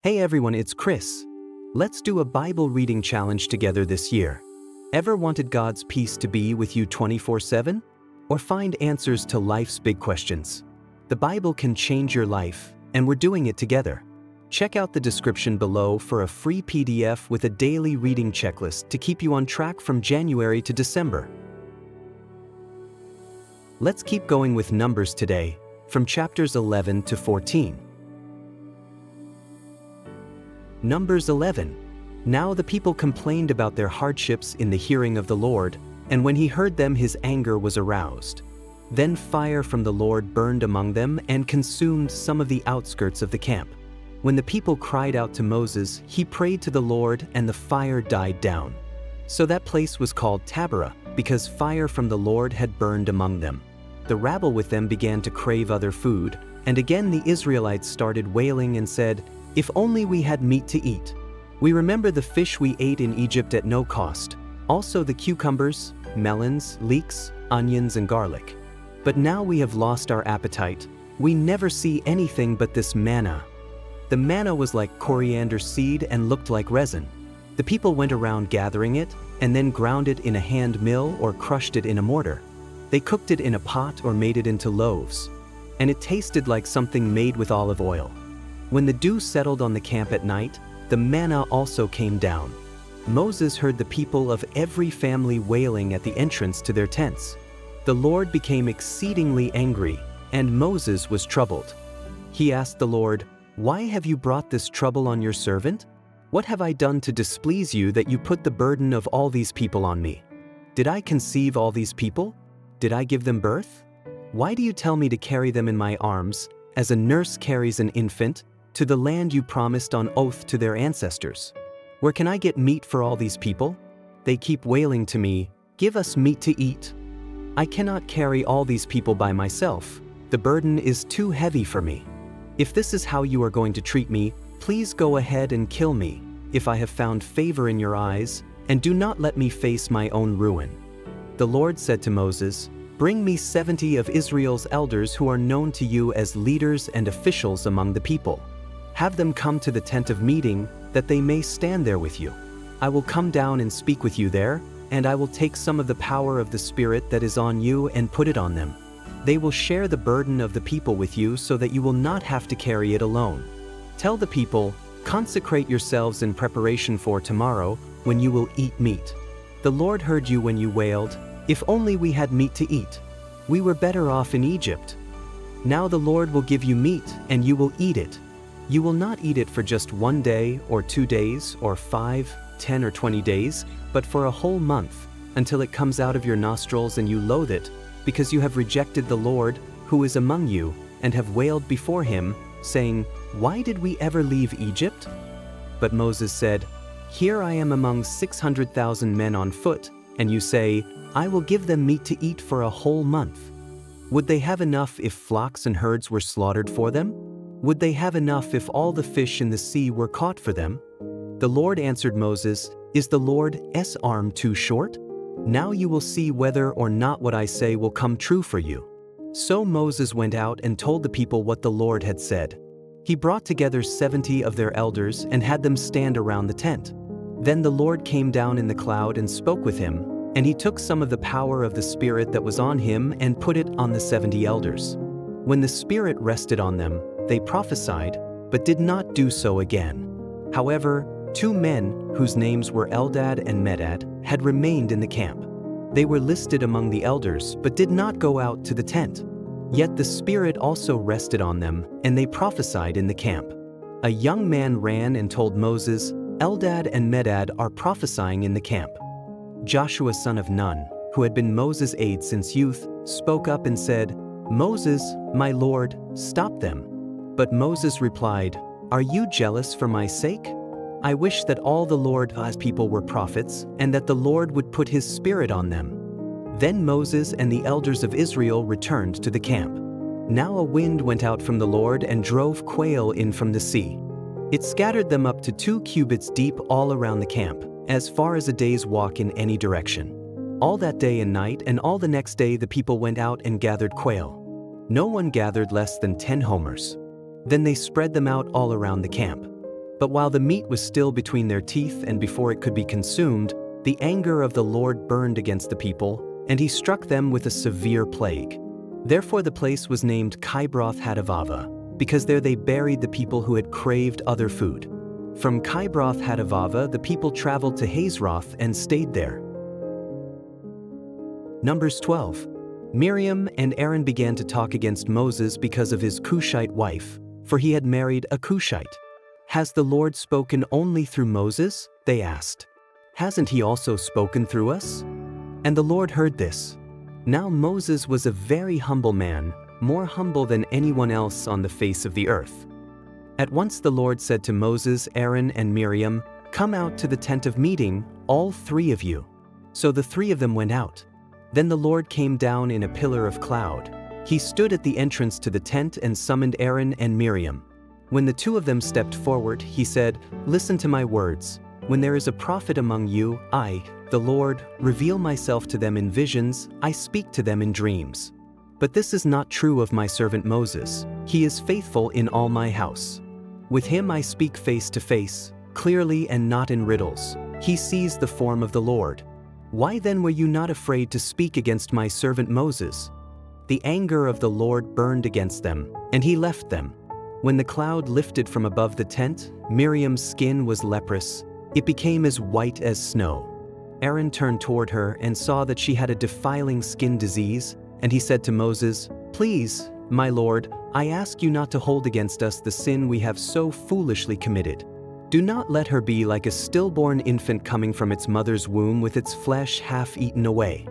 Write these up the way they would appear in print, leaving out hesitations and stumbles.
Hey everyone, it's Chris. Let's do a Bible reading challenge together this year. Ever wanted God's peace to be with you 24/7? Or find answers to life's big questions? The Bible can change your life, and we're doing it together. Check out the description below for a free PDF with a daily reading checklist to keep you on track from January to December. Let's keep going with Numbers today, from chapters 11 to 14. Numbers 11. Now the people complained about their hardships in the hearing of the Lord, and when he heard them his anger was aroused. Then fire from the Lord burned among them and consumed some of the outskirts of the camp. When the people cried out to Moses, he prayed to the Lord and the fire died down. So that place was called Taberah, because fire from the Lord had burned among them. The rabble with them began to crave other food, and again the Israelites started wailing and said, "If only we had meat to eat. We remember the fish we ate in Egypt at no cost, also the cucumbers, melons, leeks, onions, and garlic. But now we have lost our appetite. We never see anything but this manna." The manna was like coriander seed and looked like resin. The people went around gathering it, and then ground it in a hand mill or crushed it in a mortar. They cooked it in a pot or made it into loaves, and it tasted like something made with olive oil. When the dew settled on the camp at night, the manna also came down. Moses heard the people of every family wailing at the entrance to their tents. The Lord became exceedingly angry, and Moses was troubled. He asked the Lord, "Why have you brought this trouble on your servant? What have I done to displease you that you put the burden of all these people on me? Did I conceive all these people? Did I give them birth? Why do you tell me to carry them in my arms, as a nurse carries an infant, to the land you promised on oath to their ancestors? Where can I get meat for all these people? They keep wailing to me, 'Give us meat to eat.' I cannot carry all these people by myself. The burden is too heavy for me. If this is how you are going to treat me, please go ahead and kill me, if I have found favor in your eyes, and do not let me face my own ruin." The Lord said to Moses, "Bring me 70 of Israel's elders who are known to you as leaders and officials among the people. Have them come to the tent of meeting, that they may stand there with you. I will come down and speak with you there, and I will take some of the power of the Spirit that is on you and put it on them. They will share the burden of the people with you so that you will not have to carry it alone. Tell the people, 'Consecrate yourselves in preparation for tomorrow, when you will eat meat.' The Lord heard you when you wailed, 'If only we had meat to eat. We were better off in Egypt.' Now the Lord will give you meat, and you will eat it. You will not eat it for just 1 day, or 2 days, or 5, 10, or 20 days, but for a whole month, until it comes out of your nostrils and you loathe it, because you have rejected the Lord, who is among you, and have wailed before him, saying, 'Why did we ever leave Egypt?' But Moses said, 'Here I am among 600,000 men on foot, and you say, I will give them meat to eat for a whole month. Would they have enough if flocks and herds were slaughtered for them? Would they have enough if all the fish in the sea were caught for them?' The Lord answered Moses, 'Is the Lord's arm too short? Now you will see whether or not what I say will come true for you.' So Moses went out and told the people what the Lord had said. He brought together 70 of their elders and had them stand around the tent. Then the Lord came down in the cloud and spoke with him, and he took some of the power of the Spirit that was on him and put it on the 70 elders. When the Spirit rested on them, they prophesied, but did not do so again. However, 2 men, whose names were Eldad and Medad, had remained in the camp. They were listed among the elders, but did not go out to the tent. Yet the Spirit also rested on them, and they prophesied in the camp. A young man ran and told Moses, "Eldad and Medad are prophesying in the camp." Joshua son of Nun, who had been Moses' aide since youth, spoke up and said, "Moses, my lord, stop them." But Moses replied, "Are you jealous for my sake? I wish that all the Lord's people were prophets, and that the Lord would put his Spirit on them." Then Moses and the elders of Israel returned to the camp. Now a wind went out from the Lord and drove quail in from the sea. It scattered them up to 2 cubits deep all around the camp, as far as a day's walk in any direction. All that day and night and all the next day the people went out and gathered quail. No one gathered less than 10 homers. Then they spread them out all around the camp. But while the meat was still between their teeth and before it could be consumed, the anger of the Lord burned against the people, and he struck them with a severe plague. Therefore the place was named Kibroth Hattaavah, because there they buried the people who had craved other food. From Kibroth Hattaavah the people traveled to Hazeroth and stayed there. Numbers 12. Miriam and Aaron began to talk against Moses because of his Cushite wife, for he had married a Cushite. "Has the Lord spoken only through Moses?" they asked. "Hasn't he also spoken through us?" And the Lord heard this. Now Moses was a very humble man, more humble than anyone else on the face of the earth. At once the Lord said to Moses, Aaron, and Miriam, "Come out to the tent of meeting, all three of you." So the three of them went out. Then the Lord came down in a pillar of cloud. He stood at the entrance to the tent and summoned Aaron and Miriam. When the two of them stepped forward, he said, "Listen to my words. When there is a prophet among you, I, the Lord, reveal myself to them in visions, I speak to them in dreams. But this is not true of my servant Moses. He is faithful in all my house. With him I speak face to face, clearly and not in riddles. He sees the form of the Lord. Why then were you not afraid to speak against my servant Moses?" The anger of the Lord burned against them, and he left them. When the cloud lifted from above the tent, Miriam's skin was leprous. It became as white as snow. Aaron turned toward her and saw that she had a defiling skin disease, and he said to Moses, "Please, my Lord, I ask you not to hold against us the sin we have so foolishly committed. Do not let her be like a stillborn infant coming from its mother's womb with its flesh half eaten away."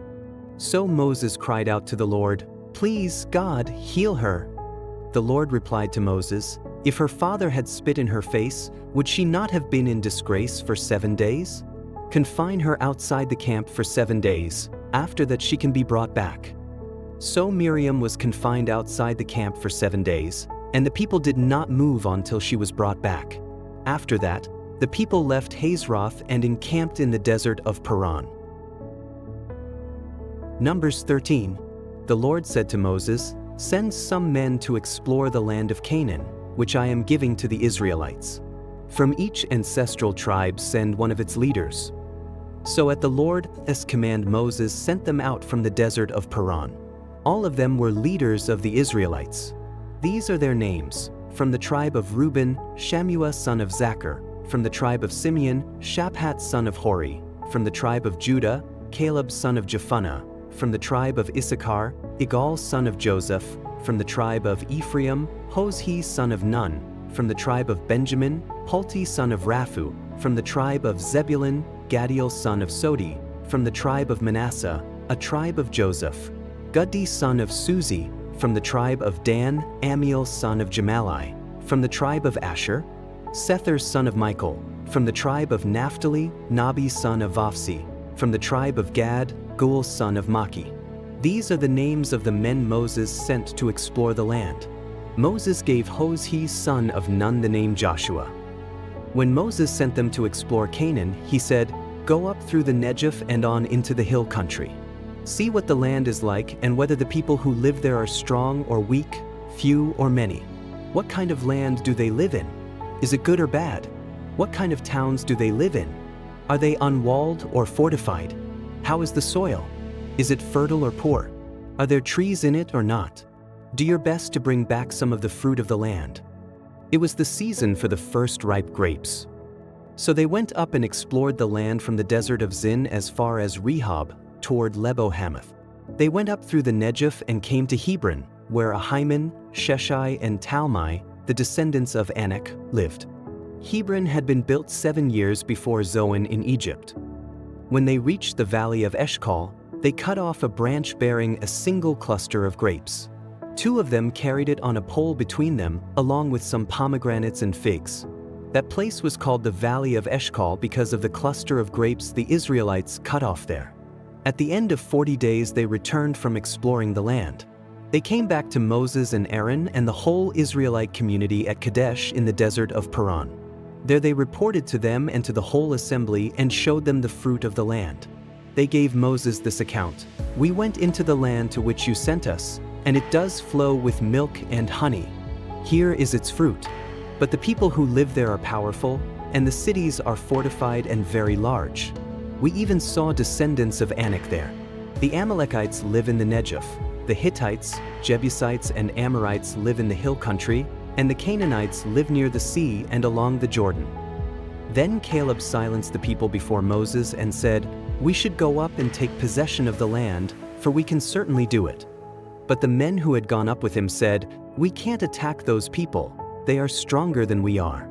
So Moses cried out to the Lord, "Please, God, heal her." The Lord replied to Moses, "If her father had spit in her face, would she not have been in disgrace for 7 days? Confine her outside the camp for 7 days. After that she can be brought back." So Miriam was confined outside the camp for 7 days, and the people did not move until she was brought back. After that, the people left Hazeroth and encamped in the desert of Paran. Numbers 13. The Lord said to Moses, "Send some men to explore the land of Canaan, which I am giving to the Israelites. From each ancestral tribe send one of its leaders." So at the Lord's command Moses sent them out from the desert of Paran. All of them were leaders of the Israelites. These are their names. From the tribe of Reuben, Shammua son of Zachar. From the tribe of Simeon, Shaphat son of Hori. From the tribe of Judah, Caleb son of Jephunneh. From the tribe of Issachar, Igal son of Joseph. From the tribe of Ephraim, Hoshe son of Nun. From the tribe of Benjamin, Palti son of Raphu. From the tribe of Zebulun, Gadiel son of Sodi. From the tribe of Manasseh, a tribe of Joseph, Guddi son of Suzi. From the tribe of Dan, Amiel son of Gemalli. From the tribe of Asher, Sethur son of Michael. From the tribe of Naphtali, Nabi son of Vophsi. From the tribe of Gad, Gul son of Maki. These are the names of the men Moses sent to explore the land. Moses gave Hoshe son of Nun the name Joshua. When Moses sent them to explore Canaan, he said, "Go up through the Negev and on into the hill country. See what the land is like and whether the people who live there are strong or weak, few or many. What kind of land do they live in? Is it good or bad? What kind of towns do they live in? Are they unwalled or fortified? How is the soil? Is it fertile or poor? Are there trees in it or not? Do your best to bring back some of the fruit of the land." It was the season for the first ripe grapes. So they went up and explored the land from the desert of Zin as far as Rehob, toward Lebo-Hamath. They went up through the Negev and came to Hebron, where Ahiman, Sheshai, and Talmai, the descendants of Anak, lived. Hebron had been built 7 years before Zoan in Egypt. When they reached the valley of Eshcol, they cut off a branch bearing a single cluster of grapes. 2 of them carried it on a pole between them, along with some pomegranates and figs. That place was called the Valley of Eshcol because of the cluster of grapes the Israelites cut off there. At the end of 40 days they returned from exploring the land. They came back to Moses and Aaron and the whole Israelite community at Kadesh in the desert of Paran. There they reported to them and to the whole assembly and showed them the fruit of the land. They gave Moses this account: "We went into the land to which you sent us, and it does flow with milk and honey. Here is its fruit. But the people who live there are powerful, and the cities are fortified and very large. We even saw descendants of Anak there. The Amalekites live in the Negev. The Hittites, Jebusites, and Amorites live in the hill country, and the Canaanites live near the sea and along the Jordan. Then Caleb silenced the people before Moses and said, "We should go up and take possession of the land, for we can certainly do it." But the men who had gone up with him said, "We can't attack those people. They are stronger than we are."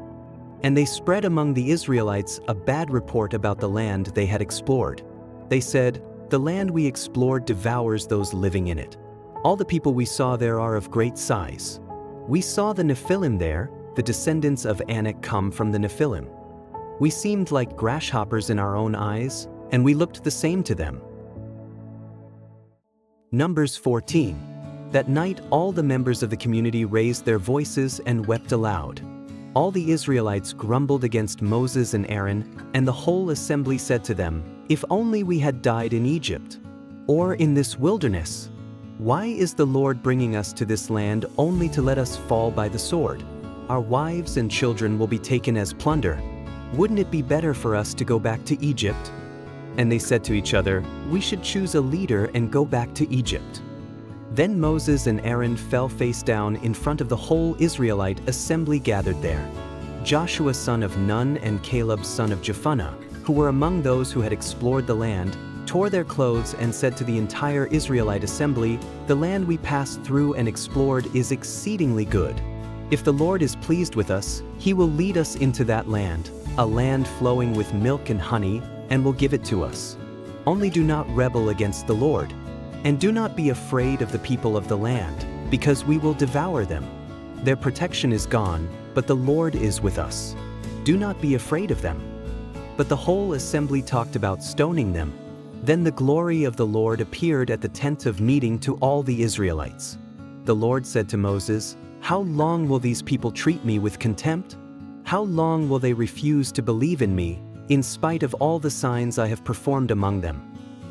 And they spread among the Israelites a bad report about the land they had explored. They said, "The land we explored devours those living in it. All the people we saw there are of great size. We saw the Nephilim there, the descendants of Anak come from the Nephilim. We seemed like grasshoppers in our own eyes, and we looked the same to them." Numbers 14. That night all the members of the community raised their voices and wept aloud. All the Israelites grumbled against Moses and Aaron, and the whole assembly said to them, "If only we had died in Egypt, or in this wilderness. Why is the Lord bringing us to this land only to let us fall by the sword? Our wives and children will be taken as plunder. Wouldn't it be better for us to go back to Egypt?" And they said to each other, "We should choose a leader and go back to Egypt." Then Moses and Aaron fell face down in front of the whole Israelite assembly gathered there. Joshua son of Nun and Caleb son of Jephunneh, who were among those who had explored the land, tore their clothes and said to the entire Israelite assembly, "The land we passed through and explored is exceedingly good. If the Lord is pleased with us, he will lead us into that land, a land flowing with milk and honey, and will give it to us. Only do not rebel against the Lord. And do not be afraid of the people of the land, because we will devour them. Their protection is gone, but the Lord is with us. Do not be afraid of them." But the whole assembly talked about stoning them. Then the glory of the Lord appeared at the tent of meeting to all the Israelites. The Lord said to Moses, "How long will these people treat me with contempt? How long will they refuse to believe in me, in spite of all the signs I have performed among them?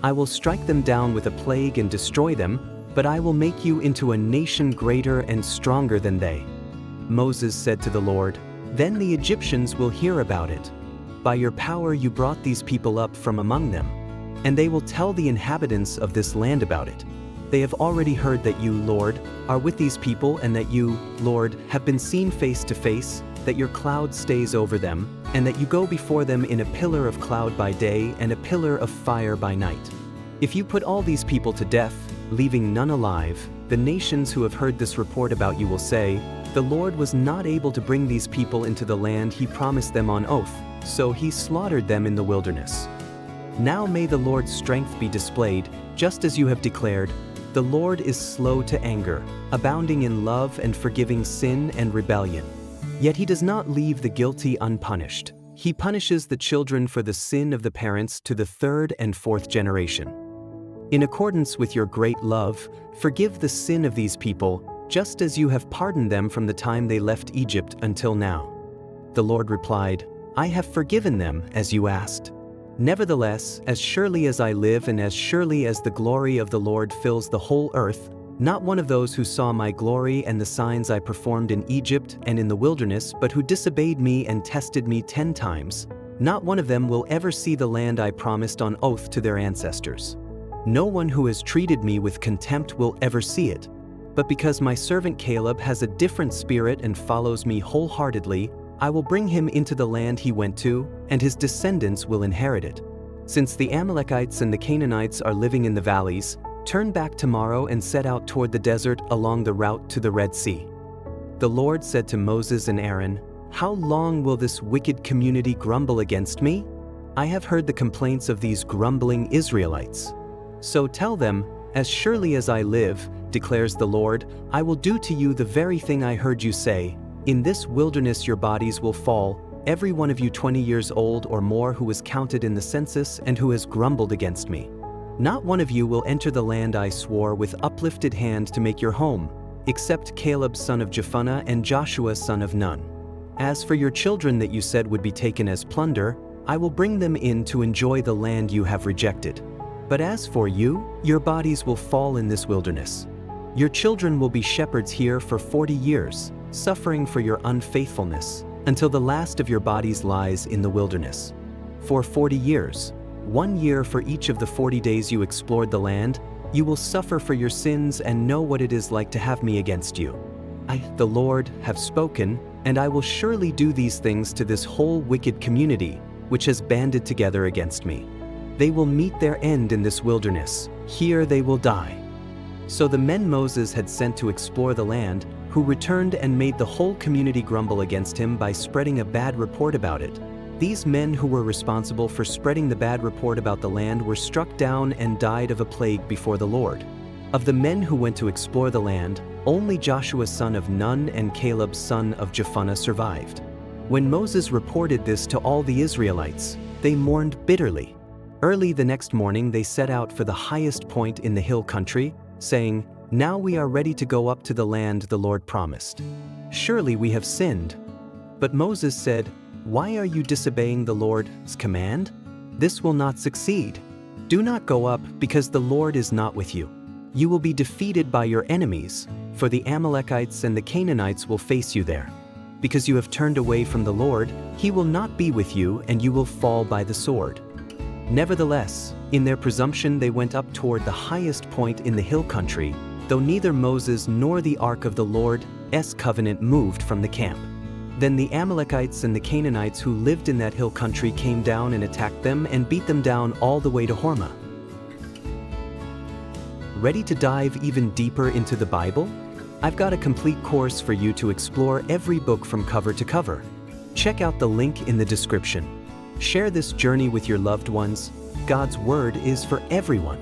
I will strike them down with a plague and destroy them, but I will make you into a nation greater and stronger than they." Moses said to the Lord, "Then the Egyptians will hear about it. By your power you brought these people up from among them, and they will tell the inhabitants of this land about it. They have already heard that you, Lord, are with these people, and that you, Lord, have been seen face to face, that your cloud stays over them, and that you go before them in a pillar of cloud by day and a pillar of fire by night. If you put all these people to death, leaving none alive, the nations who have heard this report about you will say, 'The Lord was not able to bring these people into the land he promised them on oath, so he slaughtered them in the wilderness.' Now may the Lord's strength be displayed, just as you have declared. The Lord is slow to anger, abounding in love and forgiving sin and rebellion. Yet he does not leave the guilty unpunished. He punishes the children for the sin of the parents to the third and fourth generation. In accordance with your great love, forgive the sin of these people, just as you have pardoned them from the time they left Egypt until now." The Lord replied, "I have forgiven them as you asked. Nevertheless, as surely as I live and as surely as the glory of the Lord fills the whole earth, not one of those who saw my glory and the signs I performed in Egypt and in the wilderness, but who disobeyed me and tested me 10 times, not one of them will ever see the land I promised on oath to their ancestors. No one who has treated me with contempt will ever see it. But because my servant Caleb has a different spirit and follows me wholeheartedly, I will bring him into the land he went to, and his descendants will inherit it. Since the Amalekites and the Canaanites are living in the valleys, turn back tomorrow and set out toward the desert along the route to the Red Sea." The Lord said to Moses and Aaron, "How long will this wicked community grumble against me? I have heard the complaints of these grumbling Israelites. So tell them, as surely as I live, declares the Lord, I will do to you the very thing I heard you say. In this wilderness your bodies will fall, every one of you 20 years old or more who was counted in the census and who has grumbled against me. Not one of you will enter the land I swore with uplifted hand to make your home, except Caleb son of Jephunneh and Joshua son of Nun. As for your children that you said would be taken as plunder, I will bring them in to enjoy the land you have rejected. But as for you, your bodies will fall in this wilderness. Your children will be shepherds here for 40 years, suffering for your unfaithfulness, until the last of your bodies lies in the wilderness. For 40 years, 1 year for each of the 40 days you explored the land, you will suffer for your sins and know what it is like to have me against you. I, the Lord, have spoken, and I will surely do these things to this whole wicked community, which has banded together against me. They will meet their end in this wilderness. Here they will die. So the men Moses had sent to explore the land, who returned and made the whole community grumble against him by spreading a bad report about it. These men who were responsible for spreading the bad report about the land were struck down and died of a plague before the Lord. Of the men who went to explore the land, only Joshua son of Nun and Caleb son of Jephunneh survived. When Moses reported this to all the Israelites, they mourned bitterly. Early the next morning they set out for the highest point in the hill country, saying, "Now we are ready to go up to the land the Lord promised. Surely we have sinned." But Moses said, "Why are you disobeying the Lord's command? This will not succeed. Do not go up, because the Lord is not with you. You will be defeated by your enemies, for the Amalekites and the Canaanites will face you there. Because you have turned away from the Lord, He will not be with you, and you will fall by the sword." Nevertheless, in their presumption they went up toward the highest point in the hill country, though neither Moses nor the ark of the Lord's covenant moved from the camp. Then the Amalekites and the Canaanites who lived in that hill country came down and attacked them and beat them down all the way to Hormah. Ready to dive even deeper into the Bible? I've got a complete course for you to explore every book from cover to cover. Check out the link in the description. Share this journey with your loved ones. God's Word is for everyone.